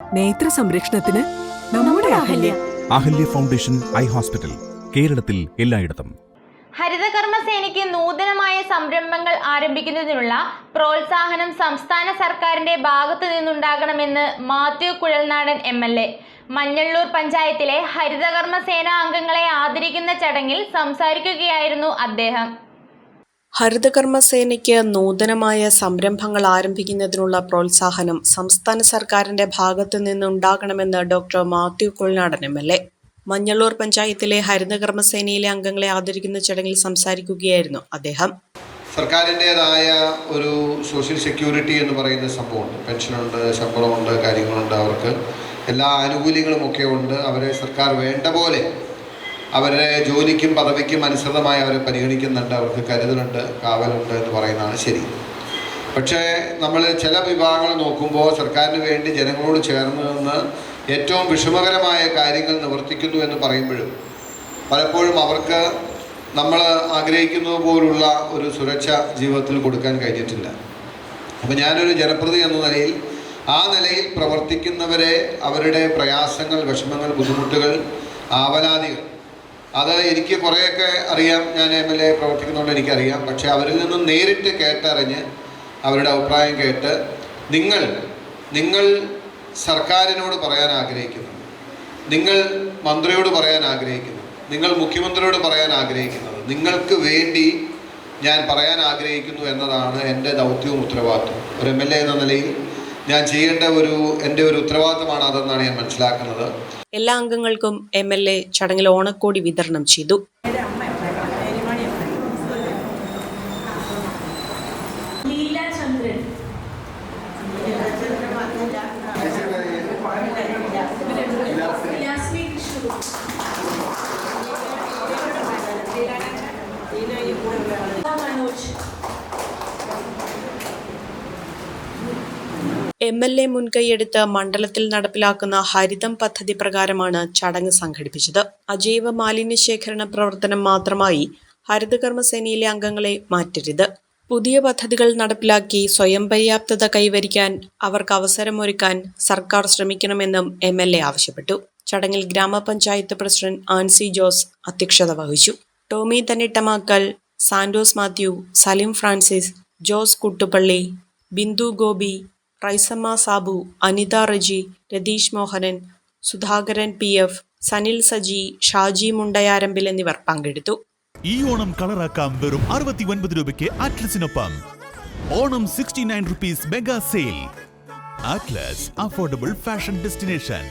നേത്ര സംരക്ഷണത്തിന് നമ്മുടെ Ahalya. Ahalya foundation eye hospital, കേരളത്തിൽ എല്ലായിടത്തും. ഹരിതകർമ്മസേനയ്ക്ക് നൂതനമായ സംരംഭങ്ങൾ ആരംഭിക്കുന്നതിനുള്ള പ്രോത്സാഹനം സംസ്ഥാന സർക്കാരിന്റെ ഭാഗത്തു നിന്നുണ്ടാകണമെന്ന് മാത്യു കുഴൽനാടൻ MLA. മഞ്ഞള്ളൂർ പഞ്ചായത്തിലെ ഹരിതകർമ്മസേന അംഗങ്ങളെ ആദരിക്കുന്ന ചടങ്ങിൽ സംസാരിക്കുകയായിരുന്നു അദ്ദേഹം. ഹരിതകർമ്മസേനയ്ക്ക് നൂതനമായ സംരംഭങ്ങൾ ആരംഭിക്കുന്നതിനുള്ള പ്രോത്സാഹനം സംസ്ഥാന സർക്കാരിന്റെ ഭാഗത്തു നിന്നുണ്ടാകണമെന്ന് ഡോക്ടർ മാത്യു കുഴൽനാടൻ MLA. മഞ്ഞള്ളൂർ പഞ്ചായത്തിലെ ഹരിതകർമ്മസേനയിലെ അംഗങ്ങളെ ആദരിക്കുന്ന ചടങ്ങിൽ സംസാരിക്കുകയായിരുന്നു അദ്ദേഹം. സർക്കാരിൻ്റെതായ ഒരു സോഷ്യൽ സെക്യൂരിറ്റി എന്ന് പറയുന്ന സംഭവമുണ്ട്. പെൻഷനുണ്ട്, ശമ്പളമുണ്ട്, കാര്യങ്ങളുണ്ട്, അവർക്ക് എല്ലാ ആനുകൂല്യങ്ങളും ഒക്കെ ഉണ്ട്. അവരെ സർക്കാർ വേണ്ട പോലെ അവരുടെ ജോലിക്കും പദവിക്കും അനുസൃതമായി അവരെ പരിഗണിക്കുന്നുണ്ട്. അവർക്ക് കരുതലുണ്ട്, കാവലുണ്ട് എന്ന് പറയുന്നതാണ് ശരി. പക്ഷേ നമ്മൾ ചില വിഭാഗങ്ങൾ നോക്കുമ്പോൾ സർക്കാരിന് വേണ്ടി ജനങ്ങളോട് ചേർന്ന് നിന്ന് ഏറ്റവും വിഷമകരമായ കാര്യങ്ങൾ നിവർത്തിക്കുന്നു എന്ന് പറയുമ്പോഴും പലപ്പോഴും അവർക്ക് നമ്മൾ ആഗ്രഹിക്കുന്നത് പോലുള്ള ഒരു സുരക്ഷ ജീവിതത്തിൽ കൊടുക്കാൻ കഴിഞ്ഞിട്ടില്ല. അപ്പോൾ ഞാനൊരു ജനപ്രതിനിധി എന്ന നിലയിൽ ആ നിലയിൽ പ്രവർത്തിക്കുന്നവരെ അവരുടെ പ്രയാസങ്ങൾ, വിഷമങ്ങൾ, ബുദ്ധിമുട്ടുകൾ, ആവലാതികൾ അത് എനിക്ക് കുറേയൊക്കെ അറിയാം. ഞാൻ MLA പ്രവർത്തിക്കുന്നതുകൊണ്ട് എനിക്കറിയാം. പക്ഷേ അവരിൽ നിന്നും നേരിട്ട് കേട്ടറിഞ്ഞ് അവരുടെ അഭിപ്രായം കേട്ട് നിങ്ങൾ സർക്കാരിനോട് പറയാൻ ആഗ്രഹിക്കുന്നത്, നിങ്ങൾ മന്ത്രിയോട് പറയാൻ ആഗ്രഹിക്കുന്നത്, നിങ്ങൾ മുഖ്യമന്ത്രിയോട് പറയാൻ ആഗ്രഹിക്കുന്നത്, നിങ്ങൾക്ക് വേണ്ടി ഞാൻ പറയാൻ ആഗ്രഹിക്കുന്നു എന്നതാണ് എൻ്റെ ദൗത്യവും ഉത്തരവാദിത്വം. ഒരു MLA എന്ന നിലയിൽ ഞാൻ ചെയ്യേണ്ട എൻ്റെ ഒരു ഉത്തരവാദിത്തമാണ് അതെന്നാണ് ഞാൻ മനസ്സിലാക്കുന്നത്. എല്ലാ അംഗങ്ങൾക്കും MLA ചടങ്ങിൽ ഓണക്കോടി വിതരണം ചെയ്തു. MLA മുൻകൈയെടുത്ത് മണ്ഡലത്തിൽ നടപ്പിലാക്കുന്ന ഹരിതം പദ്ധതി പ്രകാരമാണ് ചടങ്ങ് സംഘടിപ്പിച്ചത്. അജൈവ മാലിന്യ ശേഖരണ പ്രവർത്തനം മാത്രമായി ഹരിതകർമ്മസേനയിലെ അംഗങ്ങളെ മാറ്റരുത്. പുതിയ പദ്ധതികൾ നടപ്പിലാക്കി സ്വയം പര്യാപ്തത കൈവരിക്കാൻ അവർക്ക് അവസരമൊരുക്കാൻ സർക്കാർ ശ്രമിക്കണമെന്നും MLA ആവശ്യപ്പെട്ടു. ചടങ്ങിൽ ഗ്രാമപഞ്ചായത്ത് പ്രസിഡന്റ് ആൻസി ജോസ് അധ്യക്ഷത വഹിച്ചു. ടോമി തന്നിട്ടമാക്കൽ, സാന്റോസ് മാത്യു, സലിം ഫ്രാൻസിസ്, ജോസ് കുട്ടുപള്ളി, ബിന്ദു ഗോപി, റൈസമ്മ സാബു, അനിത റജി, രതീഷ് മോഹനൻ, സുധാകരൻ PF, സനിൽ സജി, ഷാജി മുണ്ടയാരമ്പിൽ എന്നിവർ പങ്കെടുത്തു. ഈ ഓണം കളറാക്കാം വെറും 69 രൂപയ്ക്ക് അറ്റ്ലസിനൊപ്പം. Onam 69 rupees mega sale. Atlas, affordable fashion destination.